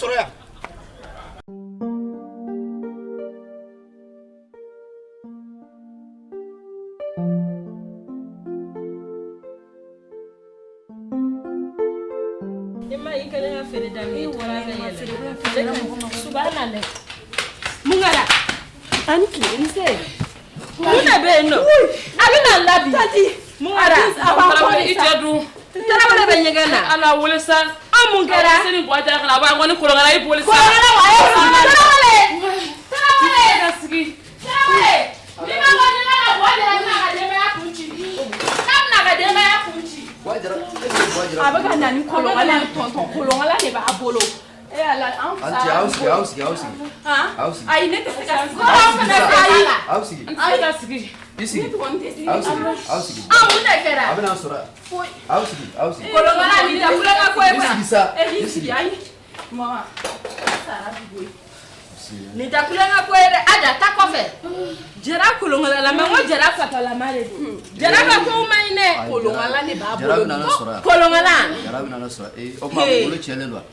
sɔrɔ yan. Mungara anki nse muna be no abina labi tati mungara abakora itedu tarawele be nyegana ala wole sa amungara sini bwaja kana ba ngoni kolongala I police kolongala wa tarawele kasiki tarawele ni ma ngoni na bwaja na ka dema ya kunchi namna ka dema ya kunchi bwaja abaka nani kolongala tonton kolongala ne ba abolo Ausi. Ai ne te fica Ausi. Isi. Ausi. Muna kera. Abena sura. Ausi. Kolongala ni da kulanga kweba. Isi. Ai. Mama. Sara bigoi. Ni da kulanga kwere ada takofe. Jera kolongala la mango jera fatala mare. Jera ba ko maine kolongala ni ba bolo. Kolongala. Jara bina sura. O ma bolo chelelwa.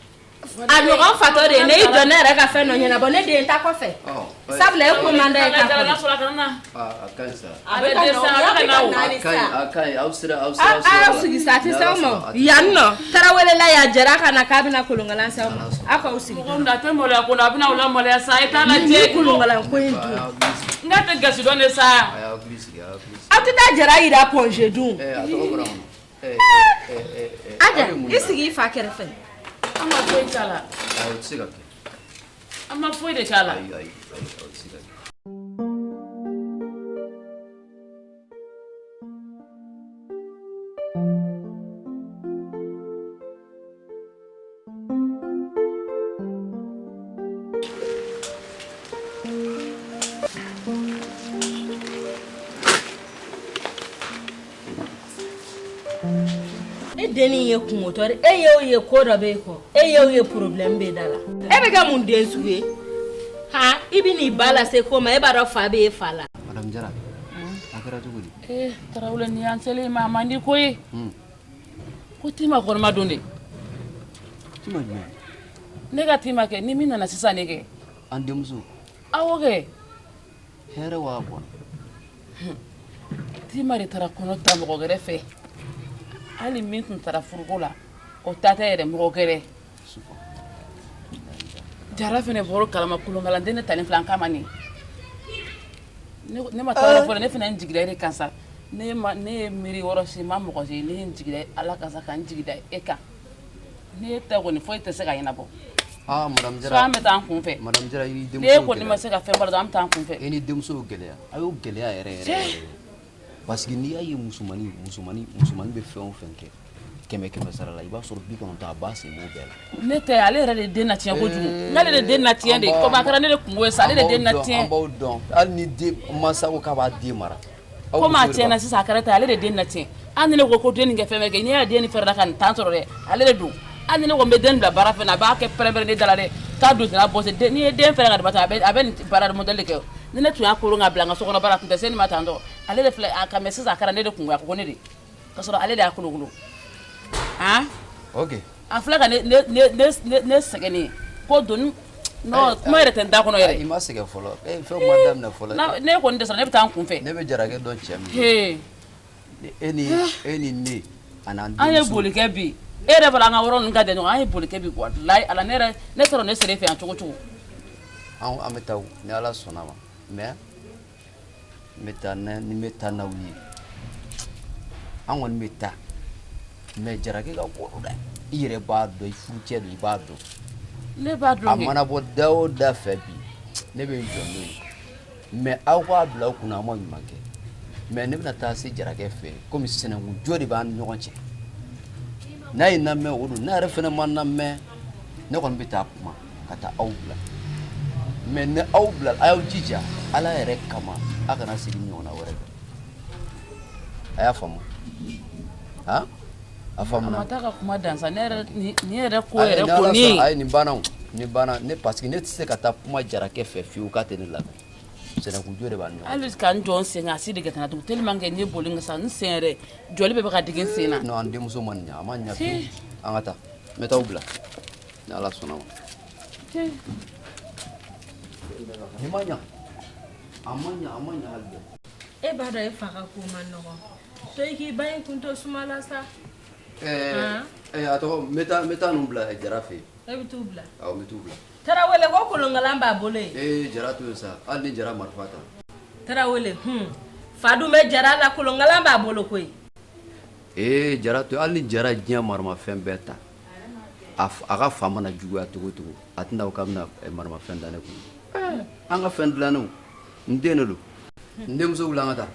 Aloran fatore ne idona era ka fe no nyina bo ne de nta ko fe sable e ko manda e ka Akansa. Abede sa Akai ausira. Usigi sati samo yanno tarawele la ya jera kana kabina kulungala samo aka usigi nda temole ko na bina ula mole sa itala je kulungala ko indu ngate gasu done sa atuta jera ida ponje dun Atoko aja isigi fa kere fe ama foi chala siga. ama foi de chala Ai, siga. Deni ye kumotori ye ko da be ko ye problem be dala e be ga mun den suwe ha ibini bala se ko ma e ba do fa be fala Madam Jara. Akara tugudi. tarawle ni ansele ma mandi koy ko tima ko ma donde Tuma jme. negatima ke ni mina na sisa nege Andemzu. awoge Here wa bon. tima de tara kono tambo ko gerefe ali min kun tara furuko la o tata yɛrɛ mɔgɔ gɛrɛ jara fɛnɛ bɔrɔ kalama kulongala den ne talen filan kama ni ne ma taa fɔlɔ ne fɛnɛ n jigira e kan sa ne ye miiri wɔrɔ si ma mɔgɔ si ne ye n jigira ala kan sa ka n jigida e kan ne ta kɔni foyi tɛ se ka ɲɛnabɔ Madam Jara. so an bɛ taa an kun fɛ Madam Jara i denmuso. ne kɔni ma se ka fɛn bala dɔn an bɛ taa an kun fɛ E ni denmuso gɛlɛya. Ayo gɛlɛya yɛrɛ. Parce que n'i y'a ye musumani bɛ fɛn o fɛn kɛ kɛmɛ sara la I b'a sɔrɔ 90 a b'a sen b'o bɛɛ la. ne tɛ ale yɛrɛ de den na tiɲɛ kojugu n'ale de den na tiɲɛ de comme a kɛra ne de kungo ye sa ale de den na tiɲɛ an b'aw dɔn hali ni den mansa ko k'a b'a den mara comme a tiɲɛ na sisan a kɛra ta ale de den na tiɲɛ an ni ne ko den nin kɛ fɛn bɛɛ kɛ n'i y'a den ni fɛrɛ la ka nin tan sɔrɔ dɛ ale de don an ni ne ko n bɛ den bila baara fɛ na a b'a kɛ pɛrɛn-pɛrɛn ne da la dɛ k'a don tɛna bɔ n'i ye den fɛrɛ ka daba ta a bɛ nin baara modèle kɛ ni ne tun y'a kolon ka bila n ka sokɔnɔ baara tun tɛ se nin ma tan tɔ ale de filɛ a ka mɛ sisan a kɛra ne de kungo a ko ne de ka sɔrɔ ale de y'a kolokolo ok a filɛ ka ne sɛgɛn ne ko doni non kuma yɛrɛ tɛ n da kɔnɔ yɛrɛ I ma sɛgɛn fɔlɔ fɛn ma daminɛ fɔlɔ ne kɔni dɛsɛra ne bɛ taa n kun fɛ ne bɛ Jarakɛ dɔn cɛ min e ni ne an ye boli kɛ bi e yɛrɛ fana an ka yɔrɔ ninnu ka jan ɲɔgɔn an ye boli kɛ bi walayi ala ne sɔrɔ ne sera e fɛ yan cogo cogo an bɛ taa ni Ala sɔnna ma mais n bɛ taa ni n bɛ taa n'aw ye an kɔni bɛ taa mais Jarakɛ ka kɔrɔ dɛ I yɛrɛ b'a dɔn I furucɛ don I b'a dɔn ne b'a dɔn a mana bɔ da o da fɛ bi ne bɛ n jɔ n'o ye mais aw k'a bila aw kunna aw ma ɲuman kɛ mais ne bɛna taa se Jarakɛ fɛ komi sinankunya jɔ de b'an ni ɲɔgɔn cɛ n'a ye n lamɛn o don ne yɛrɛ fana ma n lamɛn ne kɔni bɛ taa kuma ka taa aw bila mais ni aw bila a y'aw jija Ala yɛrɛ kama a kana segin ɲɔgɔnna wɛrɛ kan a y'a faamu han a faamuna a ma taa ka kuma dansa ne yɛrɛ ni yɛrɛ ko yɛrɛ ko ni ayi nin banna ne parce que ne tɛ se ka taa kuma Jarakɛ fɛ fiyewu k'a tɛ ne lamɛn sinankunya de b'an ni ɲɔgɔn cɛ hali ka n jɔ n sen kan a si de kɛ tɛna tugun tellement que n ye boli n sa n sen yɛrɛ jɔli bɛ ka digi n sen na non an denmuso ma nin ɲɛ a ma ɲɛ fiyewu an ka taa n bɛ taa aw bila ni Ala sɔnna ma Himanya. Amanya halde. E b'a dɔn e fa ka ko man nɔgɔn to i k'i ba in kun to suma la sa A tɔgɔ n bɛ taa ninnu bila Jara fɛ yen. e bɛ t'u bila Awɔ n bɛ t'u bila. Tarawele ko kolonkalan b'a bolo yen Jara to yen sa hali ni Jara marifa ta. Tarawele fa dun bɛ Jara la kolonkalan b'a bolo koyi Jara to yen hali ni Jara diɲɛ maramafɛn bɛɛ ta a ka fa mana juguya cogo o cogo a tɛna k'a bɛna maramafɛn da ne kun. An ka fɛn dilannenw n den de don n denmuso wuli an ka taa.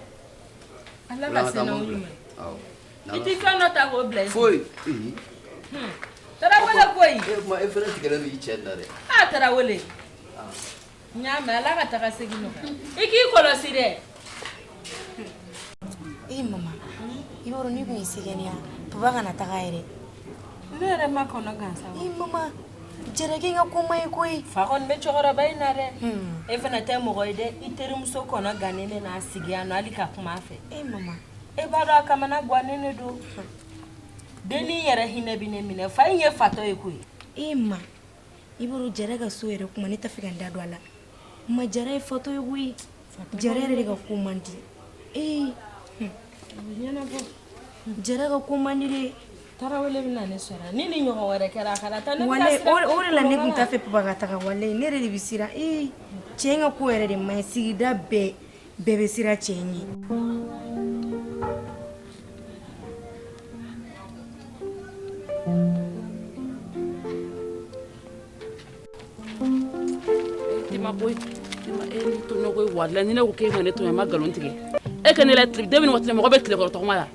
Ala ka se n'aw ɲuman Awɔ. I tɛ fɛn dɔ ta k'o bila i kun Foyi. Tarawele koyi E fana tigɛlen don i cɛ da dɛ. Tarawele n y'a mɛn Ala ka taga segin nɔgɔya i k'i kɔlɔsi dɛ mama i b'a dɔn ne kun ye sɛgɛnniya papa kana taga yɛrɛ ne yɛrɛ ma kɔnɔ gansan mama Jarake ka ko ma ye koyi fa kɔni bɛ cɛkɔrɔba in na dɛ e fana tɛ mɔgɔ ye dɛ i terimuso kɔnɔ gannen de n'a sigi yan nɔ hali ka kuma a fɛ mama e b'a dɔn a kamana gannen de don dennin yɛrɛ hinɛ bɛ ne minɛ fa in ye fatɔ ye koyi ma i b'a dɔn Jara ka so yɛrɛ kuma ne tɛ fɛ ka n da don a la ma Jara ye fatɔ ye koyi Jara yɛrɛ de ka ko man di Jara ka ko man di de Tarawele bɛna ne sɔrɔ ni ni ɲɔgɔn wɛrɛ kɛra a kana taa ne wale o de la ne kun t'a fɛ papa ka taga wale ne yɛrɛ de bɛ siran cɛ in ka ko yɛrɛ de man ɲi sigida bɛɛ bɛ siran cɛ in ye to nogo wala ni ne ko ke ma ne to ma galon tige e ka ne la de bin watle mo be tile ko to ma la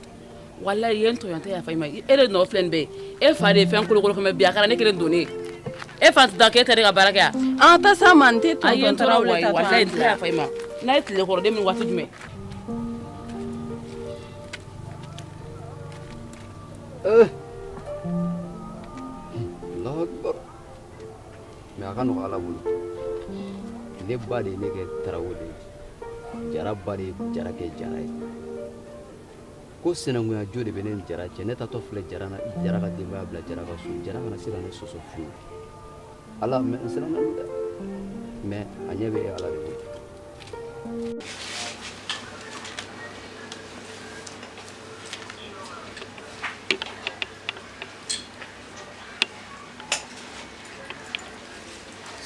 wala yen to yanta ya fa ma e re no flen be e fa de fen ko ko me biya kara ne kire doni e fa da ke tere ga baraka an ta sa man te to ayen tara wala ta wala yen ya fa ma na tile ko de min watu jume Allahu Akbar. Mais a ka nɔgɔ Ala bolo. Ne ba de ye ne kɛ Tarawele ye. Jara ba de ye Jara kɛ Jara ye. Ko sinankunya jo de bɛ ne ni Jara cɛ. Ne taatɔ filɛ Jara ka denbaya bila Jara ka so. Jara kana se ka ne sɔsɔ fiyewu. Ala mais n siranna dɛ. Mais a ɲɛ bɛ Ala de bolo.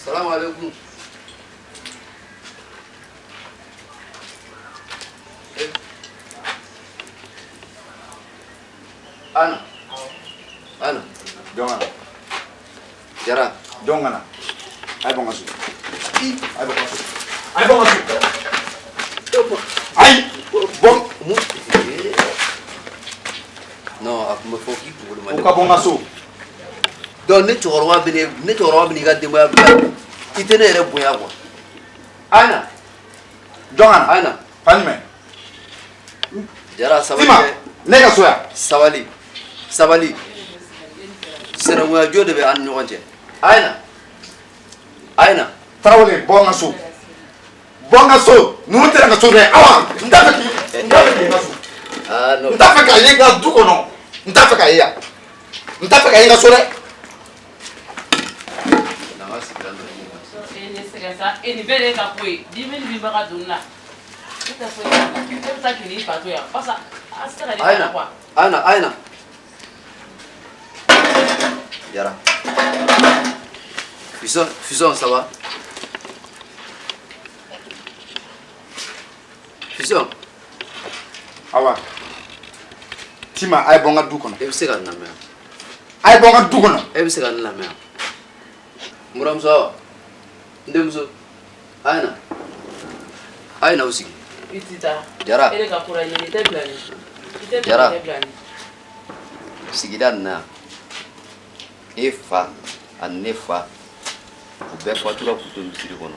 Salam alaikum. Ana. Jongana. Jara. Jongana. Ay bon asu. Ay bon asu. Ay bon asu. Ay bon. Non, a kuma fɔ k'i kunkolo ma. O ka bon asu. Donc ne cɛkɔrɔba bɛ n'i ka denbaya bila i tɛ ne yɛrɛ bonya quoi. Ana. Jongana. Ana. Fanime. Jara sabali. Tima. Ne ka so ya. Sabali. Sinankunya jo de bɛ an ni ɲɔgɔn cɛ. Aina. Tarawele bon asu. Bon asu. Numu tɛ ka so dɛ. Awa. N t'a fɛ k'i ka so. Ah non. N t'a fɛ ka ye ka du kɔnɔ. N t'a fɛ ka ye yan. N t'a fɛ ka ye ka so dɛ. ni bere ka koyi di min bi baga dunna ita so ya ta kini fa to ya pasa asara ni kwa Aina. Jara. Fisson, ça va? Fisson. Awa. Tima ay bon ka du kɔnɔ. E bɛ se ka na mɛn. Ay bon ka du kɔnɔ. E bɛ se ka ne lamɛn. Muramuso. Ndenmuso. Aina u sigi. itita Jara. ere ka kura ni te blani Jara. Sigida nin na e fa ani ne fa u bɛɛ fatura k'u to misiri kɔnɔ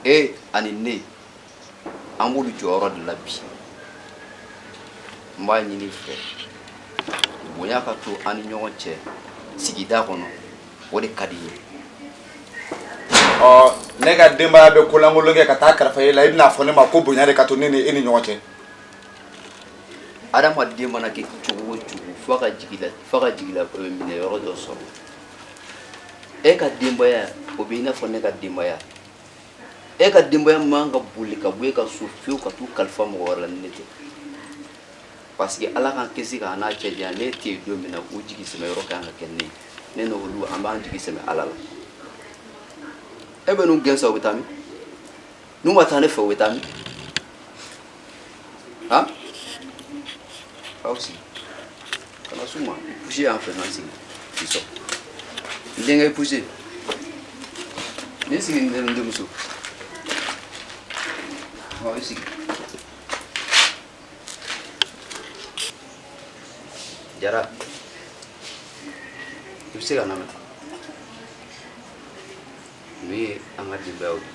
e ani ne an b'olu jɔyɔrɔ de la bi n b'a ɲini fɛ bonya ka to an ni ɲɔgɔn cɛ sigida kɔnɔ o de ka di ye. Ne ka denbaya bɛ kolankolon kɛ ka taa karafa e la i bɛna fɔ ne ma ko bonya de ka to ne ni e ni ɲɔgɔn cɛ. Adamaden mana kɛ cogo o cogo f'a ka jigi la minɛ yɔrɔ dɔ sɔrɔ e ka denbaya o b'i n'a fɔ ne ka denbaya e ka denbaya man ka boli ka bɔ e ka so fiyewu ka t'u kalifa mɔgɔ wɛrɛ la ni ne tɛ parce que ala k'an kisi k'an n'a cɛ janya ne tɛ yen don min na o jigi sɛmɛ yɔrɔ kan ka kɛ ne ye ne n'olu an b'an jigi sɛmɛ ala la e bɛ n'u gɛn sa u bɛ taa min n'u ma taa ne fɛ u bɛ taa min han aw sigi kana s'u ma pusi y'an fɛ n'an sigi i sɔn n denkɛ pusi ne sigi n denmuso i sigi Jara i bɛ se ka na mɛn n'u ye an ka denbayaw de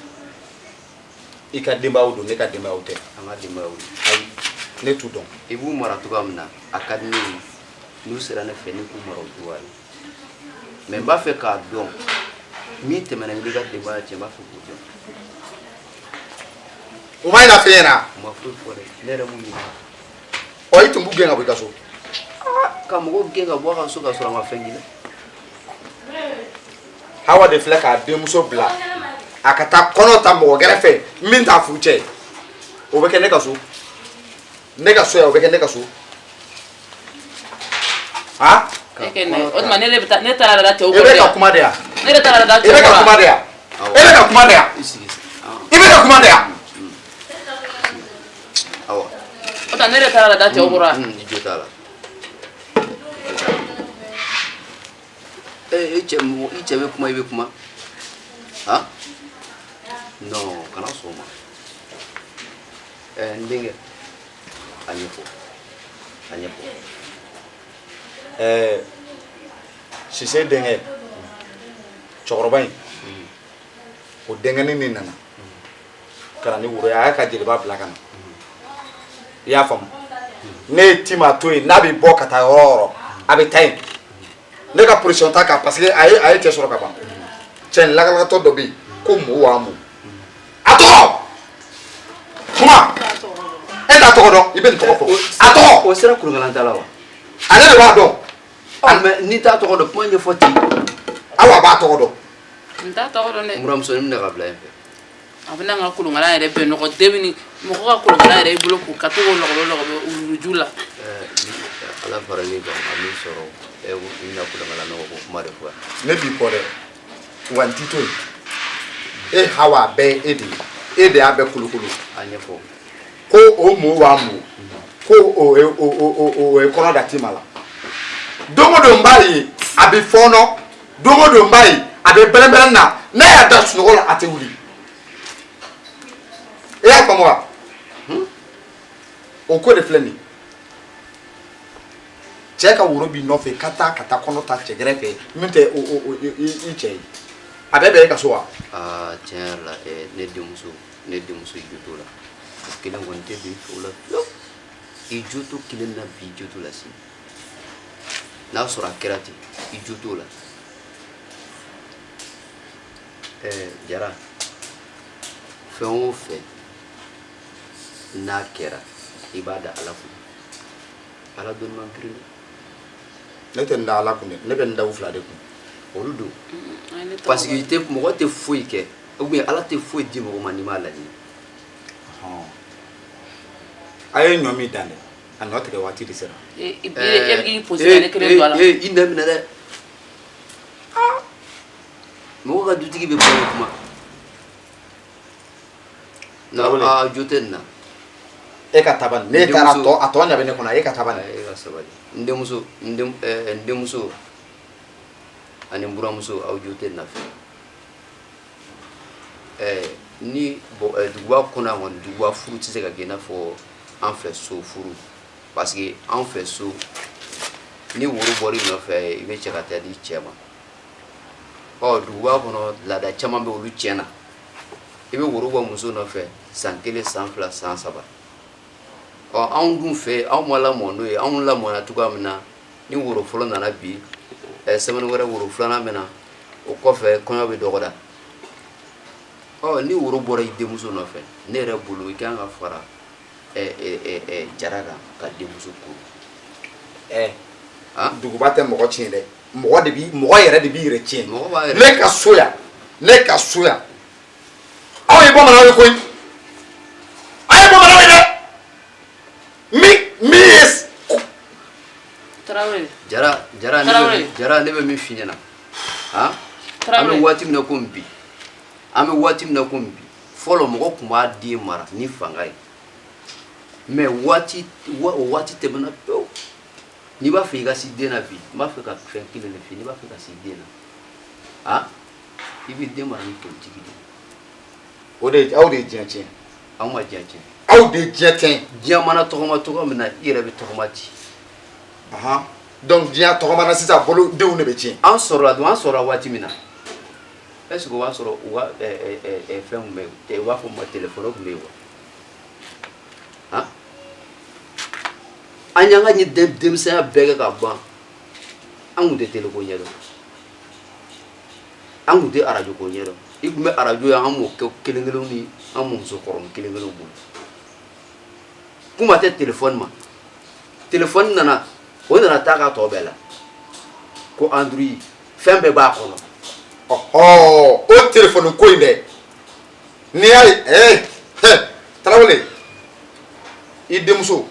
I ka denbayaw don ne ka denbayaw tɛ an ka denbayaw de ayi ne t'u dɔn i b'u mara cogoya min na a ka di ne ye n'u sera ne fɛ ne k'u mara o cogoya la mais n b'a fɛ k'a dɔn min tɛmɛna n'i ka denbaya cɛ n b'a fɛ k'o dɔn o ma ɲina fɛn ɲɛna o ma foyi fɔ dɛ ne yɛrɛ m'u ɲininka ɔ I tun b'u gɛn ka bɔ I ka so ka mɔgɔw gɛn ka bɔ a ka so ka sɔrɔ a ma fɛn k'i la Hawa de filɛ k'a denmuso bila a ka taa kɔnɔ ta mɔgɔ gɛrɛfɛ min t'a furu cɛ ye o bɛ kɛ ne ka so yan o bɛ kɛ ne ka so han o tuma ne taara da cɛw I bɛ ka kuma de yan ne yɛrɛ taara da I bɛ ka kuma de yan I bɛ ka kuma de yan i sigi I bɛ ka kuma de yan awa o tuma ne yɛrɛ taara da cɛw kɔrɔ i jo t'a la i cɛ bɛ kuma I bɛ kuma han non kana sɔn o ma n denkɛ a ɲɛfɔ Sise denkɛ cɛkɔrɔba in o denkɛnin min nana ka na ni woro ye a y'a ka jeliba bila ka na I y'a faamu ne ye Tima to yen n'a bɛ bɔ ka taa yɔrɔ o yɔrɔ a bɛ taa yen ne ka position t'a kan parce que a ye cɛ sɔrɔ ka ban cɛ in lakalatɔ dɔ bɛ yen ko Mowamu a tɔgɔ kuma e t'a tɔgɔ dɔn I bɛ nin tɔgɔ fɔ a tɔgɔ o sera kurunkalan la wa ale de b'a dɔn mais n'i t'a tɔgɔ dɔn kuma ɲɛfɔ ten awa b'a tɔgɔ dɔn n t'a tɔgɔ dɔn dɛ n buramuso ne bɛna ka bila yen fɛ a bɛna n ka kolonkala yɛrɛ bɛɛ nɔgɔ debini mɔgɔ ka kolonkala yɛrɛ I bolo k'u ka to k'o lɔgɔbɛ wuluju la ala farali kan a min sɔrɔ i bɛna kolonkala nɔgɔ ko kuma de fɔ yan ne b'i kɔ dɛ wa n t'i to yen e Hawa a bɛɛ ye e de y'a bɛɛ kolokolo a ɲɛfɔ ko o Mowamu ko o ye kɔnɔ da Tima la don o don n b'a ye a bɛ fɔɔnɔ don o don n b'a ye a bɛ bɛrɛbɛrɛ na n'a y'a da sunɔgɔ la a tɛ wuli i y'a faamu wa o ko de filɛ nin ye cɛ ka woro b'i nɔfɛ ka taa kɔnɔ ta cɛ gɛrɛfɛ min tɛ I cɛ ye a bɛɛ bɛ e ka so wa tiɲɛ yɛrɛ la ne denmuso i jo t'o la kelen kɔni tɛ bi fɛ o la fiyewu I jo to kelen na bi I jo t'o la sini n'a sɔrɔ a kɛra ten I jo t'o la Jara fɛn o fɛn n'a kɛra I b'a da ala kun ala dɔnni man girin ne tɛ n da ala kun dɛ ne bɛ n da u fila de kun olu don parce que mɔgɔ tɛ foyi kɛ ou bien ala tɛ foyi di mɔgɔ ma n'i m'a laɲini a ye ɲɔ min dan dɛ a ɲɔ tigɛ waati de sera e b'i poser ale kelen don a la i daminɛ dɛ mɔgɔ ka dutigi bɛ bɔ kuma na jo tɛ nin na e ka tabani ne taara a tɔ ɲɛ bɛ ne kɔnɔ e ka tabani e ka sabali n denmuso ani n buramuso aw jo tɛ nin na fɛ ni duguba kɔnɔ yan kɔni duguba furu tɛ se ka kɛ I n'a fɔ an fɛ so furu parce que an fɛ so ni woro bɔr'i nɔfɛ I bɛ cɛ ka taa di cɛ ma duguba kɔnɔ laada caman bɛ olu tiɲɛna I bɛ woro bɔ muso nɔfɛ san 1 san 2 san 3 anw dun fɛ anw ma lamɔ n'o ye anw lamɔna cogoya min na ni woro fɔlɔ nana bi semaine wɛrɛ woro filanan bɛ na o kɔfɛ kɔɲɔ bɛ dɔgɔda ni woro bɔra I denmuso nɔfɛ ne yɛrɛ bolo I kan ka fara Jara kan ka denmuso kuru duguba tɛ mɔgɔ tiɲɛ dɛ mɔgɔ yɛrɛ de b'i yɛrɛ tiɲɛ ne ka so yan aw ye bamananw ye koyi aw ye bamananw ye dɛ min ye Tarawele jara ne bɛ min f'i ɲɛna han an bɛ waati min na komi bi fɔlɔ mɔgɔ tun b'a den mara ni fanga ye mais o waati tɛmɛna pewu n'i b'a fɛ i ka si den na bi n b'a fɛ ka fɛn kelen de f'i ye n'i b'a fɛ ka si den na han i b'i den mara ni politique de o de aw de ye diɲɛ tiɲɛ anw ma diɲɛ tiɲɛ aw de ye diɲɛ tiɲɛ diɲɛ mana tɔgɔma cogo min na i yɛrɛ bɛ tɔgɔma di donc diɲɛ tɔgɔmana sisan bolo denw de bɛ tiɲɛ an sɔrɔla waati min na est-ce que o b'a sɔrɔ u ka fɛn kun bɛ yen u b'a fɔ ma téléphone kun bɛ yen wa han an y'an ka denmisɛnya bɛɛ kɛ ka ban an kun tɛ télé ko ɲɛdɔn an kun tɛ radio ko ɲɛdɔn i kun bɛ radio ye an m'o kɛ kelen-kelenw ni an musokɔrɔnin kelen-kelenw bolo kuma tɛ téléphone ma téléphone nana o nana taa ka tɔ bɛɛ la ko Android fɛn bɛɛ b'a kɔnɔ o téléphone ko in dɛ n'i y'a ye Tarawele i denmuso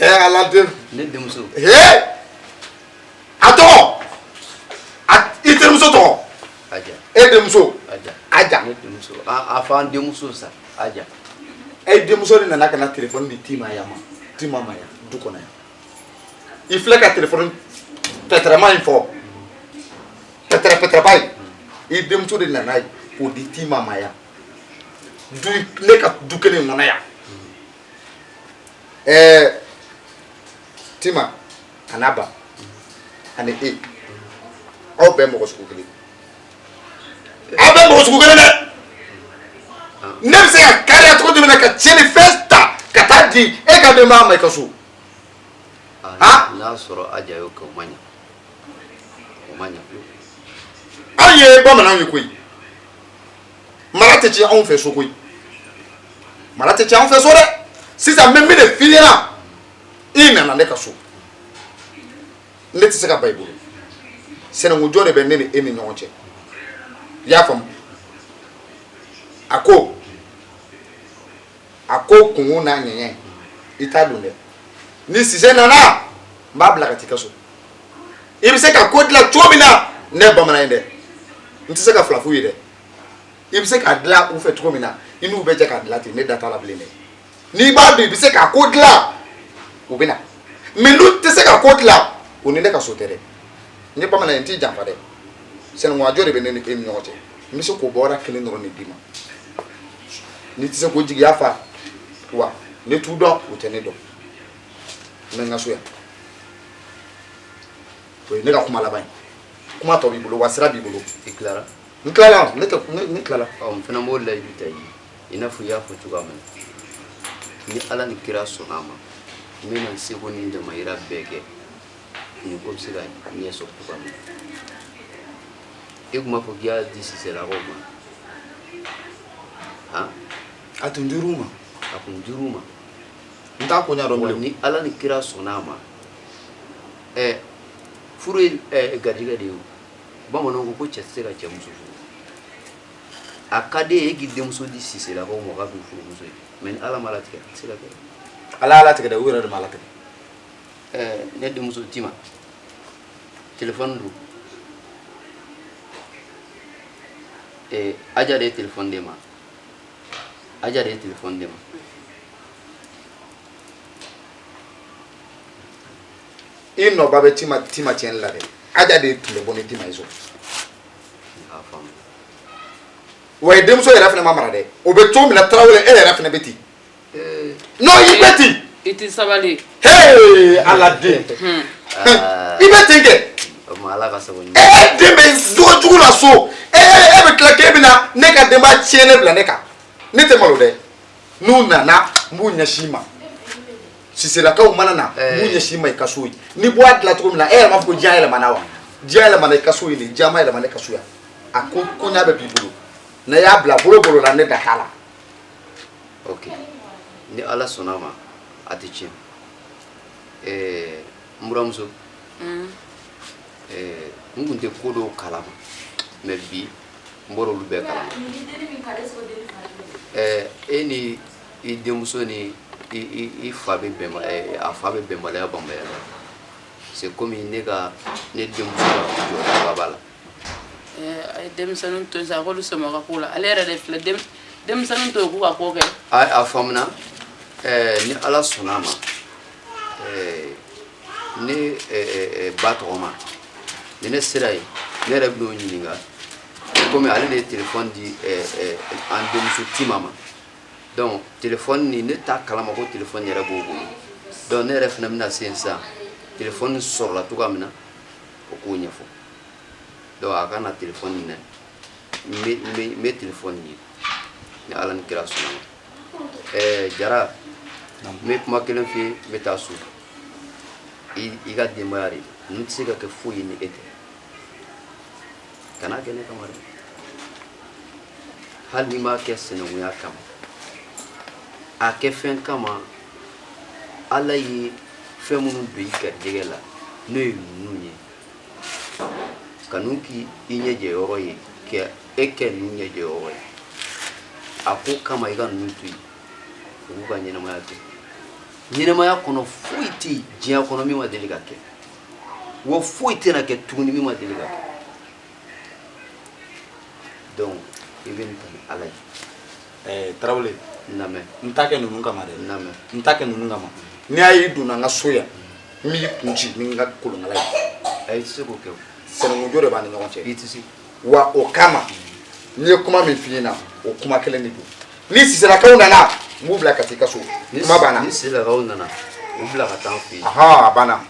ala den ne denmuso a tɔgɔ i terimuso tɔgɔ Aja e denmuso Aja ne denmuso a fa an denmuso sa Aja e denmuso de nana ka na téléphone di Tima ma yan du kɔnɔ yan i filɛ ka téléphone pɛtɛrɛma in fɔ pɛtɛrɛba ye i denmuso de nana ye k'o di Tima ma yan ne ka du kelen kɔnɔ yan Tima a n'a ba ani e aw bɛɛ mɔgɔ sugu kelen aw bɛɛ mɔgɔ sugu kelen dɛ ne bɛ se ka kariya cogo jumɛn ka tiɲɛni fɛn ta ka taa di e ka denbaya ma i ka so n'a sɔrɔ Aja y'o kɛ o ma ɲɛ anw ye bamananw ye koyi mara tɛ tiɲɛ anw fɛ so koyi mara tɛ tiɲɛ anw fɛ so dɛ sisan n bɛ min de f'i ɲɛna i nana ne ka so ne tɛ se ka ba i bolo sinankunjɔ de bɛ ne ni e ni ɲɔgɔn cɛ i y'a faamu a ko kungo n'a ɲɛɲɛ i t'a don dɛ ni Sise nana n b'a bila ka t'i ka so i bɛ se ka ko dilan cogo min na ne ye bamanan ye dɛ n tɛ se ka fila f'u ye dɛ i bɛ se k'a dilan u fɛ cogo min na i n'u bɛ jɛ k'a dilan ten ne da t'a la bilen dɛ n'i b'a dɔn i bɛ se k'a ko dilan u bɛ na mais n'u tɛ se ka ko dilan o ni ne ka so tɛ dɛ n ye bamanan ye n t'i janfa dɛ sinankunya de bɛ ne ni e ni ɲɔgɔn cɛ n bɛ se k'o bɔra kelen dɔrɔn de d'i ma n'i tɛ se k'o jigiya fa wa ne t'u dɔn o tɛ ne dɔn n bɛ n ka so yan o ye ne ka kuma laban ye kuma tɔ b'i bolo wa sira b'i bolo i tilara n tilala ne tilala n fana b'o layidu ta i ye i n'a fɔ i y'a fɔ cogoya min na ni Ala ni kira sɔnna a ma n bɛna n seko ni n damayira bɛɛ kɛ nin ko bɛ se ka ɲɛ sɔrɔ cogoya min na e tun b'a fɔ k'i y'a di Siselakaw ma han a tun dir'u ma a kun dir'u ma n t'a ko ɲɛdɔn bilen ni Ala ni kira sɔnna a ma furu ye garijɛgɛ de ye o bamananw ko cɛ tɛ se ka cɛ muso furu a ka di e k'i denmuso di Siselakaw ma k'a k'u furumuso ye mais ni Ala ma latigɛ a tɛ se ka kɛ Ala y'a latigɛ dɛ u yɛrɛ de ma latigɛ ne denmuso Tima téléphone don Aja de ye téléphone di ma Aja de ye téléphone di ma i nɔba bɛ Tima tiɲɛli la dɛ Aja de tun bɛ bɔ ni Tima ye so wa i denmuso yɛrɛ fana ma mara dɛ o bɛ cogo min na Tarawele e yɛrɛ fana bɛ ten non i bɛ ten i tɛ sabali Ala den i bɛ ten kɛ Ala ka sago ɲuman e den bɛ jogo la so e bɛ tila k'e bɛna ne ka denbaya tiɲɛnen bila ne kan ne tɛ malo dɛ n'u nana n b'u ɲɛsin i ma Siselakaw mana na n b'u ɲɛsin i ma i ka so ye ni bɔ a dilan cogo min na e yɛrɛ m'a fɔ ko diɲɛ yɛlɛmana wa diɲɛ yɛlɛmana i ka so ye nin diɲɛ ma yɛlɛma ne ka so yan a ko koɲa bɛ b'i bolo ne y'a bila bolo la ne da t'a la ok ni Ala sɔnna a ma a tɛ tiɲɛ Muramuso n kun tɛ ko dɔw kalama mais bi n bɔra olu bɛɛ kalama e ni i denmuso ni i fa bɛ a fa bɛ bɛnbaliya banbaliya la c'est comme ne denmuso ka jɔyɔrɔba b'a la a ye denmisɛnninw to yen sa a k'olu sɔmɔ ka ko la ale yɛrɛ de filɛ denmisɛnninw to yen k'u ka ko kɛ a faamuna ni ala sɔnna a ma ne ba tɔgɔma ni ne sera yen ne yɛrɛ bɛn'o ɲininka komi ale de ye téléphone di an denmuso Tima ma donc téléphone ni ne t'a kalama ko téléphone yɛrɛ b'o bolo donc ne yɛrɛ fana bɛna se yen sisan téléphone sɔrɔla cogoya min na o k'o ɲɛfɔ donc a ka na téléphone minɛ n bɛ téléphone ye ni ala ni kira sɔnna ma Jara n bɛ kuma kelen f'i ye n bɛ taa so i ka denbaya de ninnu tɛ se ka kɛ foyi ye ni e tɛ kana kɛ ne kama dɛ hali n'i m'a kɛ sinankunya kama a kɛ fɛn kama ala ye fɛn minnu don i garijɛgɛ la n'o ye ninnu ye ka n'u k'i ɲɛjɛyɔrɔ ye e kɛ ninnu ɲɛjɛyɔrɔ ye a ko kama i ka ninnu to yen u b'u ka ɲɛnamaya kɛ ɲɛnamaya kɔnɔ foyi tɛ diɲɛ kɔnɔ min ma deli ka kɛ wa foyi tɛna kɛ tuguni min ma deli ka kɛ donc i bɛ nin ta ni ala ye Tarawele n lamɛn n t'a kɛ ninnu kama dɛ n lamɛn n t'a kɛ ninnu kama n'i y'a ye i donna n ka so yan n b'i kun ci ni n ka kolonkala ye i tɛ se k'o kɛ o sinankunjo de b'a ni ɲɔgɔn cɛ i tɛ se wa o kama n'i ye kuma min f'i ɲɛna o kuma kelen de don ni siselakaw nana n b'u bila ka taa i ka so kuma banna ni siselakaw nana u bila ka taa an fɛ yen a banna